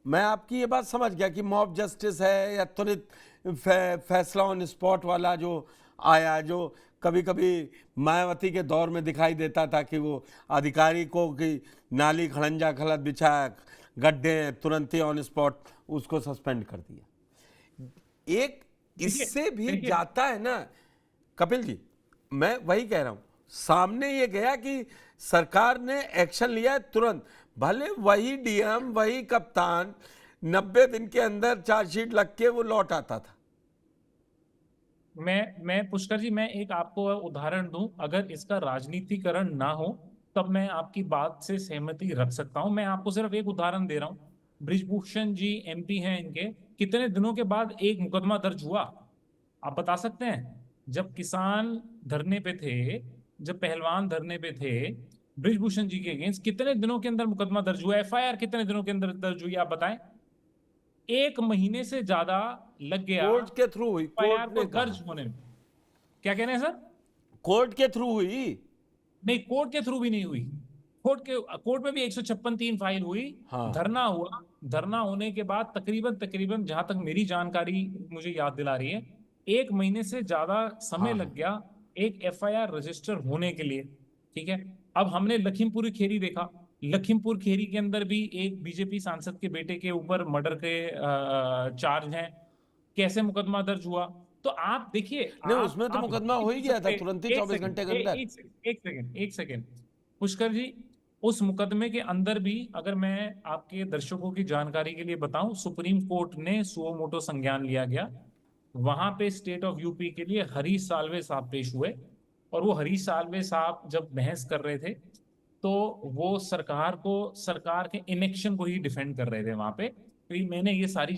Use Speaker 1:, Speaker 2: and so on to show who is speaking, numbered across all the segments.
Speaker 1: मैं आपकी ये बात समझ गया कि मॉब जस्टिस है या त्वरित फैसला ऑन स्पॉट वाला जो आया, जो कभी कभी मायावती के दौर में दिखाई देता था कि वो अधिकारी को कि नाली खड़ंजा खलत बिछा गड्ढे तुरंत ही ऑन स्पॉट उसको सस्पेंड कर दिया। एक
Speaker 2: देखिए
Speaker 1: इससे भी
Speaker 2: देखिए
Speaker 1: जाता है ना कपिल जी, मैं वही कह रहा हूं, सामने ये गया कि सरकार ने एक्शन लिया तुरंत, भले वही डीएम वही कप्तान 90 दिन के अंदर चार्जशीट लग के वो लौट आता था।
Speaker 2: मैं पुष्कर जी, मैं एक आपको उदाहरण दूं, अगर इसका राजनीतिकरण ना हो तब मैं आपकी बात से सहमति रख सकता हूं। मैं आपको सिर्फ एक उदाहरण दे रहा हूं। बृजभूषण जी एमपी हैं, इनके कितने दिनों के बाद एक मुकदमा दर्ज हुआ, आप बता सकते हैं? जब किसान धरने पे थे, जब पहलवान धरने पे थे, बृजभूषण जी के अगेंस्ट कितने दिनों के अंदर मुकदमा दर्ज हुआ? एफआईआर कितने दिनों के अंदर दर्ज हुई, आप बताएं? 1 महीने से ज्यादा लग गया
Speaker 1: कोर्ट के थ्रू हुई,
Speaker 2: एफआईआर
Speaker 1: कोर्ट
Speaker 2: को
Speaker 1: ने कहा,
Speaker 2: दर्ज होने में। क्या कह रहे हैं सर?
Speaker 1: कोर्ट के थ्रू हुई।
Speaker 2: नहीं, कोर्ट के थ्रू भी नहीं हुई। कोर्ट में भी 156(3) फाइल हुई।
Speaker 1: हाँ
Speaker 2: धरना हुआ। धरना होने के बाद तकरीबन तकरीबन जहां तक मेरी जानकारी मुझे याद दिला रही है, 1 महीने से ज्यादा समय
Speaker 1: हाँ
Speaker 2: लग
Speaker 1: हाँ
Speaker 2: गया एक एफआईआर रजिस्टर होने के लिए। ठीक है। अब हमने लखीमपुर खेरी देखा। लखीमपुर खेरी के अंदर भी एक बीजेपी सांसद के बेटे के ऊपर मर्डर के चार्ज हैं। कैसे मुकदमा दर्ज हुआ? तो आप देखिए,
Speaker 1: नहीं, उसमें तो
Speaker 2: आप
Speaker 1: मुकदमा
Speaker 2: ये
Speaker 1: हो ही
Speaker 2: बोल
Speaker 1: गया था
Speaker 2: सकते।
Speaker 1: तुरंत ही
Speaker 2: एक
Speaker 1: 24
Speaker 2: सेकंड,
Speaker 1: घंटे के अंदर।
Speaker 2: एक सेकंड पुष्कर जी, उस मुकदमे के अंदर भी अगर मैं आपके दर्शकों की जानकारी के लिए बताऊं, सुप्रीम कोर्ट ने सुओ मोटो संज्ञान लिया गया। वहां पे स्टेट ऑफ यूपी के लिए हरीश साल्वे साहब पेश हुए, और वो हरीश साल्वे साहब जब बहस कर रहे थे तो वो सरकार के इनेक्शन को ही डिफेंड कर रहे थे वहां पे। तो मैंने ये सारी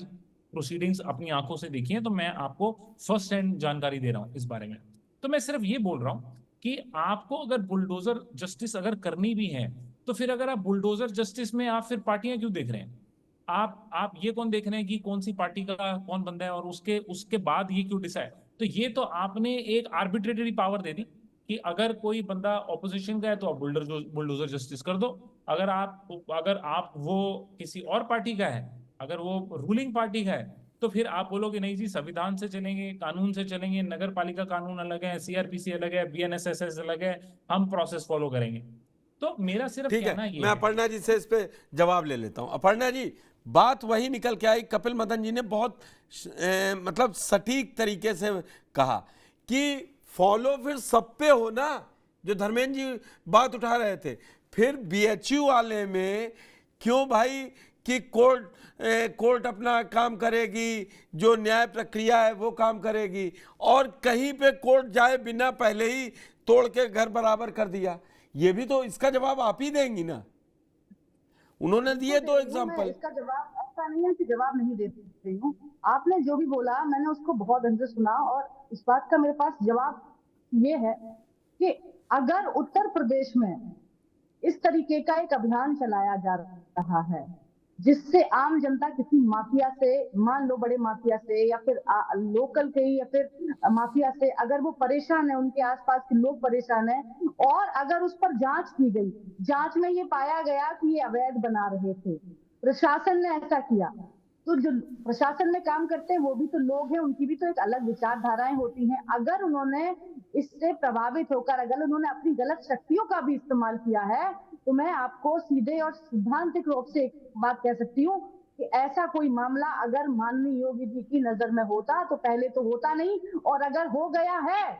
Speaker 2: प्रोसीडिंग्स अपनी आंखों से देखी हैं, तो मैं आपको फर्स्ट हैंड जानकारी दे रहा हूं इस बारे में। तो मैं सिर्फ ये बोल रहा हूं कि आपको अगर बुलडोजर जस्टिस अगर करनी भी है, तो फिर अगर आप बुलडोजर जस्टिस में आप फिर पार्टियां क्यों देख रहे हैं? आप ये कौन देख रहे हैं कि कौन सी पार्टी का कौन बंदा है, और उसके उसके बाद ये क्यों डिसाइड? तो ये तो आपने एक आर्बिट्रेटरी पावर दे दी कि अगर कोई बंदा ऑपोजिशन का है तो आप बुलडोजर जस्टिस कर दो। अगर आप वो किसी और पार्टी का है, अगर वो रूलिंग पार्टी का है, तो फिर आप बोलोगे नहीं जी, संविधान से चलेंगे, कानून से चलेंगे, नगर पालिका कानून अलग है, सीआरपीसी अलग है, बीएनएसएस अलग है, हम प्रोसेस फॉलो करेंगे। तो मेरा सिर्फ
Speaker 1: ठीक है,
Speaker 2: कहना ये
Speaker 1: मैं
Speaker 2: है।
Speaker 1: अपर्णा जी से इस पे जवाब ले लेता हूं। अपर्णा जी, बात वही निकल के आई, कपिल मदन जी ने बहुत मतलब सटीक तरीके से कहा कि फॉलो फिर सब पे हो ना, जो धर्मेंद्र जी बात उठा रहे थे। फिर बीएचयू वाले में क्यों भाई कि कोर्ट अपना काम करेगी, जो न्याय प्रक्रिया है वो काम करेगी, और कहीं पे कोर्ट जाए बिना पहले ही तोड़ के घर बराबर कर दिया। ये भी तो इसका जवाब आप ही देंगी ना, उन्होंने दिए दो
Speaker 3: मैं
Speaker 1: एग्जाम्पल।
Speaker 3: इसका जवाब ऐसा नहीं है कि जवाब नहीं दे रही हूँ। आपने जो भी बोला मैंने उसको बहुत ढंग से सुना, और इस बात का मेरे पास जवाब ये है कि अगर उत्तर प्रदेश में इस तरीके का एक अभियान चलाया जा रहा है जिससे आम जनता किसी माफिया से, मान लो बड़े माफिया से या फिर लोकल के या फिर माफिया से, अगर वो परेशान है, उनके आसपास के लोग परेशान है, और अगर उस पर जांच की गई, जांच में ये पाया गया कि ये अवैध बना रहे थे, प्रशासन ने ऐसा किया, तो जो प्रशासन में काम करते हैं वो भी तो लोग हैं, उनकी भी तो एक अलग विचारधाराएं होती हैं। अगर उन्होंने इससे प्रभावित होकर अगर उन्होंने अपनी गलत शक्तियों का भी इस्तेमाल किया है, तो मैं आपको सीधे और सिद्धांतिक रूप से एक बात कह सकती हूँ कि ऐसा कोई मामला अगर माननीय योगी जी की नजर में होता तो पहले तो होता नहीं, और अगर हो गया है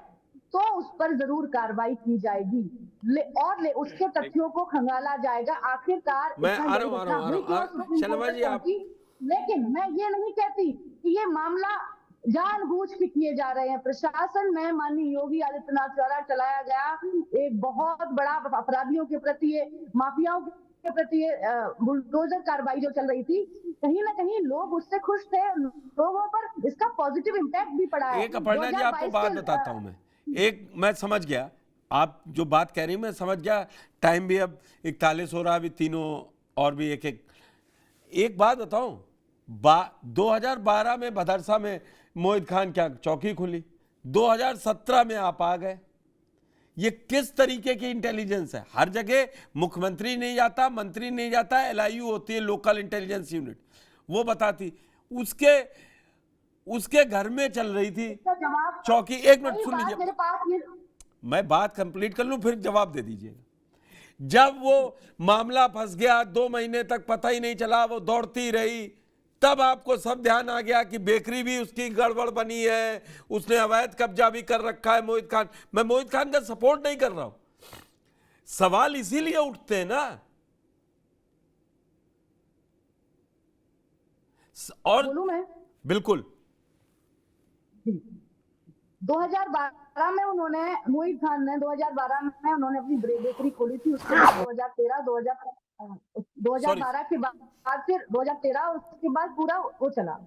Speaker 3: तो उस पर जरूर कार्रवाई की जाएगी, उसके तथ्यों को खंगाला जाएगा। आखिरकार
Speaker 1: मैं
Speaker 3: इतना
Speaker 1: आ रहा
Speaker 3: बड़ी
Speaker 1: हूँ आ रहा
Speaker 3: घटना
Speaker 1: हूँ आ
Speaker 3: हुई
Speaker 1: रहा
Speaker 3: क्यों
Speaker 1: हूँ,
Speaker 3: सुप्रीम कोर्ट
Speaker 1: शर्मा
Speaker 3: तक
Speaker 1: जी आप।
Speaker 3: पहुंची? लेकिन मैं ये नहीं कहती कि ये मामला जानबूझ के किए जा रहे हैं। प्रशासन में माननीय योगी आदित्यनाथ द्वारा चलाया गया एक बहुत बड़ा अपराधियों के प्रति, माफियाओं के प्रति बुलडोजर कार्रवाई जो चल रही थी, कहीं ना कहीं लोग उससे खुश थे, लोगों पर इसका पॉजिटिव इम्पैक्ट भी पड़ा है।
Speaker 1: एक अपर्णा जी आपको
Speaker 3: 2022
Speaker 1: बात
Speaker 3: के
Speaker 1: बताता हूं मैं समझ गया आप जो बात कह रही, मैं समझ गया। टाइम भी अब 41 हो रहा, अभी तीनों और भी एक बात बताऊं, 2012 में भदरसा में मोहित खान क्या चौकी खुली, 2017 में आप आ गए। ये किस तरीके की इंटेलिजेंस है? हर जगह मुख्यमंत्री नहीं जाता, मंत्री नहीं जाता, एलआईयू होती है, लोकल इंटेलिजेंस यूनिट, वो बताती। उसके उसके घर में चल रही थी
Speaker 3: इसका जवाब,
Speaker 1: चौकी। एक मिनट
Speaker 3: वही
Speaker 1: सुन
Speaker 3: बात
Speaker 1: लीजिए,
Speaker 3: मेरे पास ये,
Speaker 1: मैं बात कंप्लीट कर लूं फिर जवाब दे दीजिएगा। जब वो मामला फंस गया, 2 महीने तक पता ही नहीं चला, वो दौड़ती रही, तब आपको सब ध्यान आ गया कि बेकरी भी उसकी गड़बड़ बनी है, उसने अवैध कब्जा भी कर रखा है मोहित खान। मैं मोहित खान का सपोर्ट नहीं कर रहा हूं, सवाल इसीलिए उठते हैं ना। और
Speaker 3: बोलूं मैं,
Speaker 1: बिल्कुल
Speaker 3: 2012 में उन्होंने, मोहित खान ने 2012 में उन्होंने अपनी बेकरी खोली थी। उसके बाद 2012 के बाद फिर 2013, उसके बाद पूरा वो चला।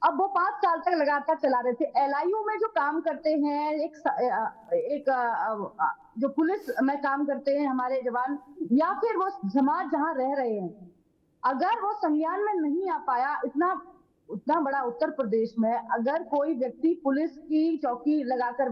Speaker 3: अब वो 5 साल तक लगातार चला रहे थे। एलआईयू में जो काम करते हैं, एक जो पुलिस में काम करते हैं हमारे जवान, या फिर वो समाज जहां रह रहे हैं, अगर वो संज्ञान में नहीं आ पाया, उतना बड़ा उत्तर प्रदेश में अगर कोई व्यक्ति पुलिस की चौकी लगाकर,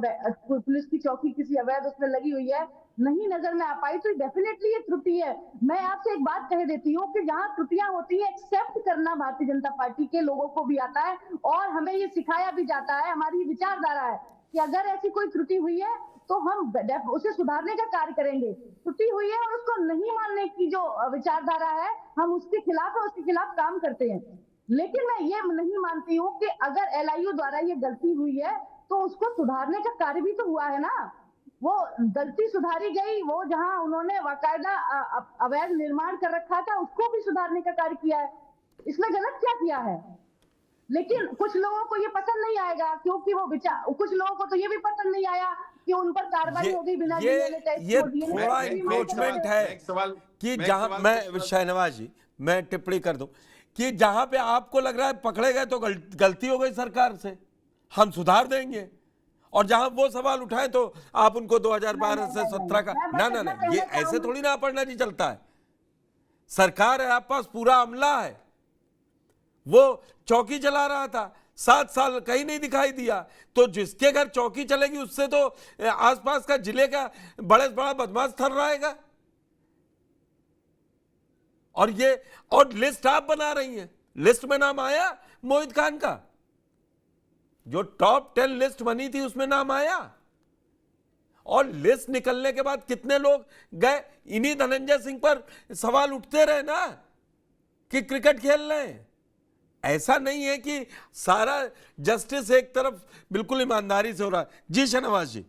Speaker 3: पुलिस की चौकी किसी अवैध उसमें लगी हुई है, नहीं नजर में आ पाई, तो डेफिनेटली ये त्रुटि है। मैं आपसे एक बात कह देती हूँ कि जहां त्रुटियां होती है, एक्सेप्ट करना भारतीय जनता पार्टी के लोगों को भी आता है, और हमें ये सिखाया भी जाता है। हमारी विचारधारा है कि अगर ऐसी कोई त्रुटि हुई है तो हम उसे सुधारने का कार्य करेंगे। त्रुटि हुई है और उसको नहीं मानने की जो विचारधारा है, हम उसके खिलाफ है, उसके खिलाफ काम करते हैं। लेकिन मैं ये नहीं मानती हूँ कि अगर एलआईयू द्वारा ये गलती हुई है तो उसको सुधारने का कार्य भी तो हुआ है ना। वो गलती सुधारी गई, वो जहां उन्होंने बाकायदा अवैध निर्माण कर रखा था उसको भी सुधारने का कार्य किया है। इसमें गलत क्या किया है? लेकिन कुछ लोगों को ये पसंद नहीं आएगा, क्योंकि वो कुछ लोगों को तो ये भी पसंद नहीं आया कि उन पर कार्रवाई हो गई बिना
Speaker 1: ये थोड़ा इंक्रोचमेंट है कि जहां, मैं शाहनवाज जी मैं टिप्पणी कर दूं कि जहां पे आपको लग रहा है पकड़े गए तो गलती हो गई सरकार से, हम सुधार देंगे, और जहां वो सवाल उठाए तो आप उनको 2012 से 17 का ना, ये ऐसे थोड़ी ना अपर्णा जी चलता है। सरकार है, आपके पास पूरा अमला है। वो चौकी चला रहा था 7 साल, कहीं नहीं दिखाई दिया, तो जिसके घर चौकी चलेगी उससे तो आसपास का जिले का बड़े बड़ा बदमाश थर रहेगा। और लिस्ट आप बना रही हैं, लिस्ट में नाम आया मोहित खान का, जो टॉप 10 लिस्ट बनी थी उसमें नाम आया, और लिस्ट निकलने के बाद कितने लोग गए, इन्हीं धनंजय सिंह पर सवाल उठते रहे ना कि क्रिकेट खेल रहे हैं। ऐसा नहीं है कि सारा जस्टिस एक तरफ बिल्कुल ईमानदारी से हो रहा है। जी शाहनवाज जी,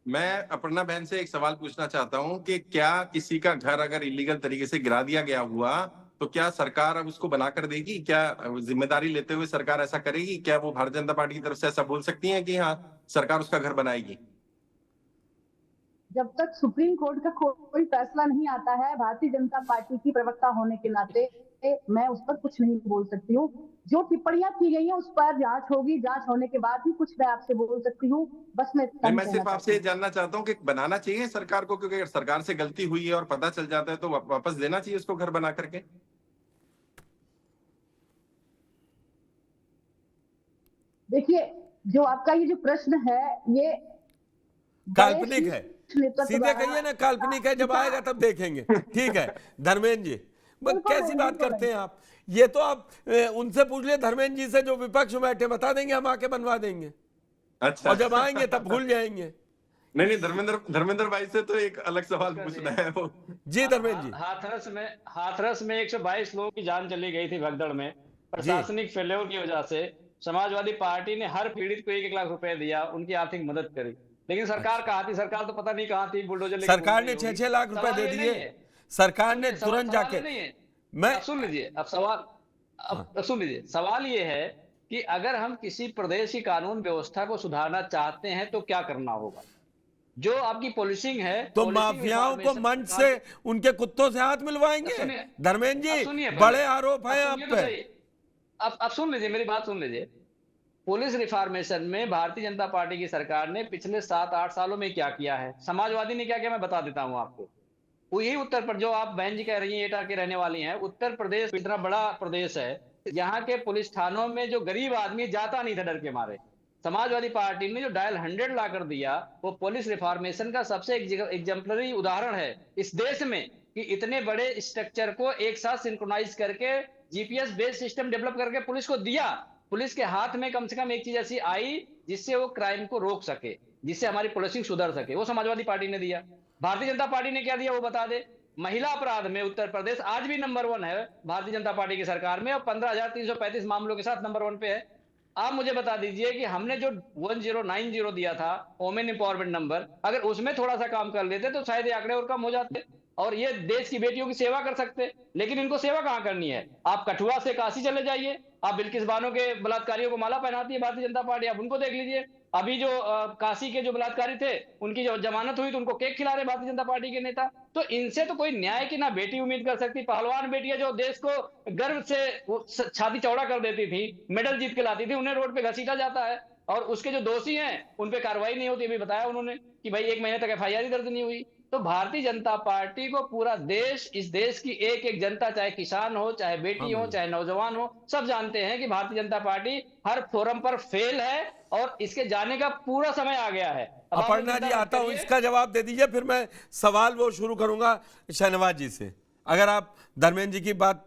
Speaker 4: मैं अपर्णा बहन से एक सवाल पूछना चाहता हूं कि क्या किसी का घर अगर इलीगल तरीके से गिरा दिया गया हुआ तो क्या सरकार अब उसको बनाकर देगी? क्या जिम्मेदारी लेते हुए सरकार ऐसा करेगी? क्या वो भारतीय जनता पार्टी की तरफ से ऐसा बोल सकती हैं कि हाँ सरकार उसका घर बनाएगी?
Speaker 3: जब तक सुप्रीम कोर्ट का कोई फैसला नहीं आता है, भारतीय जनता पार्टी की प्रवक्ता होने के नाते मैं उस पर कुछ नहीं बोल सकती हूँ। जो टिप्पणियां की गई हैं उस पर जांच होगी, जांच होने के बाद ही कुछ मैं आपसे बोल सकती हूँ। बस मैं
Speaker 4: सिर्फ आपसे जानना चाहता हूँ कि बनाना चाहिए सरकार को, क्योंकि अगर सरकार से गलती हुई है और पता चल जाता है तो वापस देना चाहिए उसको घर बना करके।
Speaker 3: देखिए, जो आपका ये जो प्रश्न है ये
Speaker 1: काल्पनिक है, सीधे कहिए ना काल्पनिक है, जब आएगा तब देखेंगे। ठीक है धर्मेंद्र जी, कैसी बात करते हैं आप? ये तो आप उनसे पूछ ले धर्मेंद्र जी से जो विपक्ष में बैठे, बता देंगे, हम आके बनवा देंगे।
Speaker 4: अच्छा,
Speaker 1: और जब आएंगे तब भूल जाएंगे।
Speaker 4: नहीं धर्मेंद्र भाई से तो एक अलग सवाल पूछना है वो।
Speaker 1: जी धर्मेंद्र जी,
Speaker 5: हाथरस में 122 लोगों की जान चली गई थी भगदड़ में, प्रशासनिक फेल्योर की वजह से। समाजवादी पार्टी ने हर पीड़ित को 1-1 लाख रुपए दिया, उनकी आर्थिक मदद करी, लेकिन सरकार कहाँ थी? सरकार तो पता नहीं कहाँ थी, बुलडोजर लेकर
Speaker 1: सरकार ने 6-6 लाख रुपए दे दिए। सरकार ने तुरंत जाके, मैं
Speaker 5: सुन लीजिए अब सवाल, सुन लीजिए सवाल ये है कि अगर हम किसी प्रदेश की कानून व्यवस्था को सुधारना चाहते हैं तो क्या करना होगा? जो आपकी पॉलिसिंग है,
Speaker 1: तो माफियाओं को मंच से उनके कुत्तों से हाथ मिलवाएंगे? धर्मेंद्र जी, बड़े आरोप है आप पे।
Speaker 5: अब सुन लीजिए, मेरी बात सुन लीजिए। पुलिस रिफॉर्मेशन में भारतीय जनता पार्टी की सरकार ने पिछले 7-8 सालों में क्या किया है, समाजवादी ने क्या किया, मैं बता देता हूं आपको। यही उत्तर प्रदेश, जो आप बहन जी कह रही हैं एटा के रहने वाली हैं, उत्तर प्रदेश इतना बड़ा प्रदेश है, यहाँ के पुलिस थानों में जो गरीब आदमी जाता नहीं था डर के मारे, समाजवादी पार्टी ने जो डायल 100 ला कर दिया, वो पुलिस रिफॉर्मेशन का सबसे एग्जाम्पलरी उदाहरण है इस देश में। कि इतने बड़े स्ट्रक्चर को एक साथ सिंक्रोनाइज करके जीपीएस बेस्ड सिस्टम डेवलप करके पुलिस को दिया। पुलिस के हाथ में कम से कम एक चीज ऐसी आई जिससे वो क्राइम को रोक सके, जिससे हमारी पुलिसिंग सुधर सके, वो समाजवादी पार्टी ने दिया। भारतीय जनता पार्टी ने क्या दिया वो बता दे। महिला अपराध में उत्तर प्रदेश आज भी नंबर 1 है भारतीय जनता पार्टी की सरकार में, और 15,335 मामलों के साथ नंबर 1 पे है। आप मुझे बता दीजिए कि हमने जो 1090 दिया था वोमेन एम्पावरमेंट नंबर, अगर उसमें थोड़ा सा काम कर लेते तो शायद ये आंकड़े और कम हो जाते और ये देश की बेटियों की सेवा कर सकते। लेकिन इनको सेवा कहां करनी है? आप कठुआ से काशी चले जाइए, आप बिल्किस बानो के बलात्कारियों को माला पहनाती है भारतीय जनता पार्टी, आप उनको देख लीजिए। अभी जो काशी के जो बलात्कारी थे उनकी जो जमानत हुई तो उनको केक खिला रहे भारतीय जनता पार्टी के नेता। तो इनसे तो कोई न्याय की ना बेटी उम्मीद कर सकती। पहलवान बेटियां जो देश को गर्व से छाती चौड़ा कर देती थी, मेडल जीत के लाती थी, उन्हें रोड पे घसीटा जाता है और उसके जो दोषी हैं उन पे कार्रवाई नहीं होती। अभी बताया उन्होंने कि भाई 1 महीने तक एफआईआर दर्ज नहीं हुई। तो भारतीय जनता पार्टी को पूरा देश, इस देश की एक एक जनता, चाहे किसान हो, चाहे बेटी हो, चाहे नौजवान हो, सब जानते हैं कि भारतीय जनता पार्टी हर फोरम पर फेल है और इसके जाने का पूरा समय आ गया है। अब आप
Speaker 1: अपर्णा
Speaker 5: चिंता
Speaker 1: जी
Speaker 5: मत
Speaker 1: आता हूं,
Speaker 5: करिए।
Speaker 1: इसका जवाब दे दीजिए, फिर मैं सवाल वो शुरू करूंगा शहनवाज जी से। अगर आप धर्मेंद्र जी की बात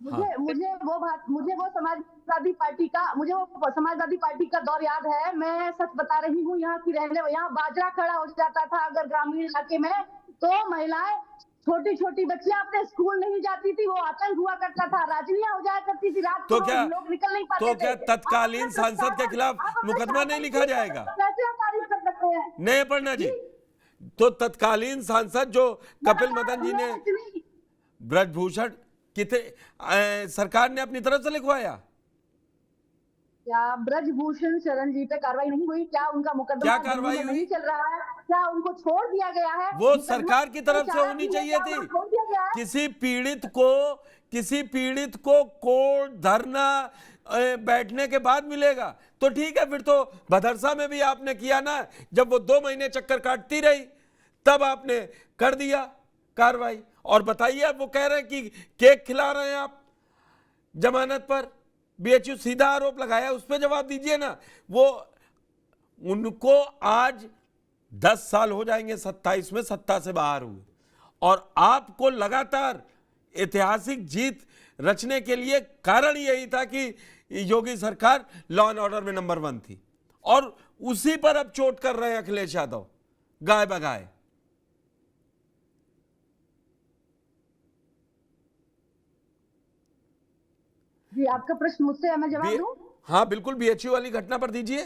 Speaker 3: मुझे वो समाजवादी पार्टी का दौर याद है। मैं सच बता रही हूँ, यहाँ की रहने, यहाँ बाजरा खड़ा हो जाता था अगर ग्रामीण इलाके में, तो महिलाएं, छोटी छोटी बच्चियां अपने स्कूल नहीं जाती थी, वो आतंक हुआ करता था, राजनियां हो जाया करती थी, रात
Speaker 1: तो
Speaker 3: को
Speaker 1: क्या
Speaker 3: लोग निकल नहीं पाते
Speaker 1: तो
Speaker 3: थे।
Speaker 1: क्या तत्कालीन सांसद के खिलाफ
Speaker 3: आप अपने
Speaker 1: मुकदमा नहीं लिखा जाएगा?
Speaker 3: कैसे आप तारीफ कर सकते हैं?
Speaker 1: नहीं अपर्णा जी, तो तत्कालीन सांसद जो कपिल मदन जी ने ब्रजभूषण कितने सरकार ने अपनी तरफ से लिखवाया?
Speaker 3: क्या ब्रजभूषण शरण जी पे कार्रवाई नहीं हुई? क्या उनका मुकदमा
Speaker 1: क्या कार्रवाई
Speaker 3: दिल्ली में
Speaker 1: हुई?
Speaker 3: नहीं चल रहा है? क्या उनको छोड़ दिया गया है?
Speaker 1: वो
Speaker 3: मुकदमा
Speaker 1: सरकार की तरफ से
Speaker 3: चारा
Speaker 1: होनी
Speaker 3: भी है,
Speaker 1: चाहिए
Speaker 3: क्या
Speaker 1: थी।
Speaker 3: उनको छोड़ दिया गया है?
Speaker 1: किसी पीड़ित को कोर्ट धरना बैठने के बाद मिलेगा तो ठीक है। फिर तो भदरसा में भी आपने किया ना, जब वो 2 महीने चक्कर काटती रही तब आपने कर दिया कार्रवाई। और बताइए, अब वो कह रहे हैं कि केक खिला रहे हैं आप जमानत पर, बीएचयू सीधा आरोप लगाया, उस पर जवाब दीजिए ना। वो उनको आज 10 साल हो जाएंगे 27 में सत्ता से बाहर हुए, और आपको लगातार ऐतिहासिक जीत रचने के लिए कारण यही था कि योगी सरकार लॉ एंड ऑर्डर में नंबर 1 थी, और उसी पर अब चोट कर रहे हैं अखिलेश यादव गाय बगाए।
Speaker 3: जी, आपका प्रश्न मुझसे है, मैं जवाब दूं?
Speaker 1: हाँ बिल्कुल, बीएचयू वाली घटना पर दीजिए।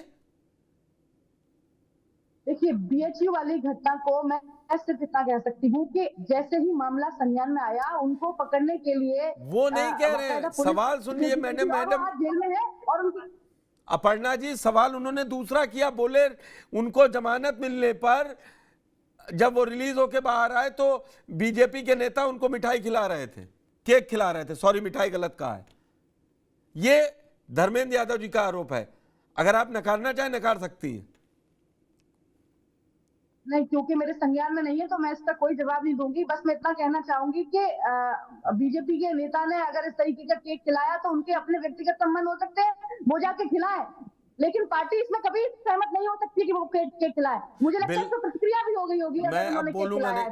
Speaker 3: देखिए, बीएचयू वाली घटना को मैं सिर्फ इतना कह सकती हूँ कि जैसे ही मामला संज्ञान में आया, उनको पकड़ने के लिए
Speaker 1: वो नहीं कह रहे हैं, सवाल सुनिए। मैंने मैडम
Speaker 3: जेल में है और उनकी
Speaker 1: अपर्णा जी, सवाल उन्होंने दूसरा किया। बोले उनको जमानत मिलने पर जब वो रिलीज होके बाहर आए तो बीजेपी के नेता उनको मिठाई खिला रहे थे, केक खिला रहे थे। सॉरी, मिठाई गलत कहा है। ये धर्मेंद्र यादव जी का आरोप है। अगर आप नकारना चाहें नकार सकती हैं।
Speaker 3: नहीं, क्योंकि मेरे संज्ञान में नहीं है तो मैं इसका कोई जवाब नहीं दूंगी। बस मैं इतना कहना चाहूंगी कि बीजेपी के नेता ने अगर इस तरीके का केक खिलाया तो उनके अपने व्यक्तिगत संबंध हो सकते हैं, वो जाके खिलाए, लेकिन पार्टी इसमें कभी सहमत नहीं हो सकती कि वो केक खिलाए। मुझे लगता है तो प्रतिक्रिया भी हो गई होगी
Speaker 1: मैं अब बोलूंगा नहीं,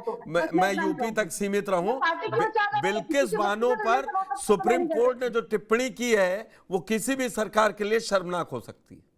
Speaker 1: मैं यूपी तक सीमित रहूं। बिल्किस बानो पर सुप्रीम कोर्ट ने जो टिप्पणी की है वो किसी भी सरकार के लिए शर्मनाक हो सकती है।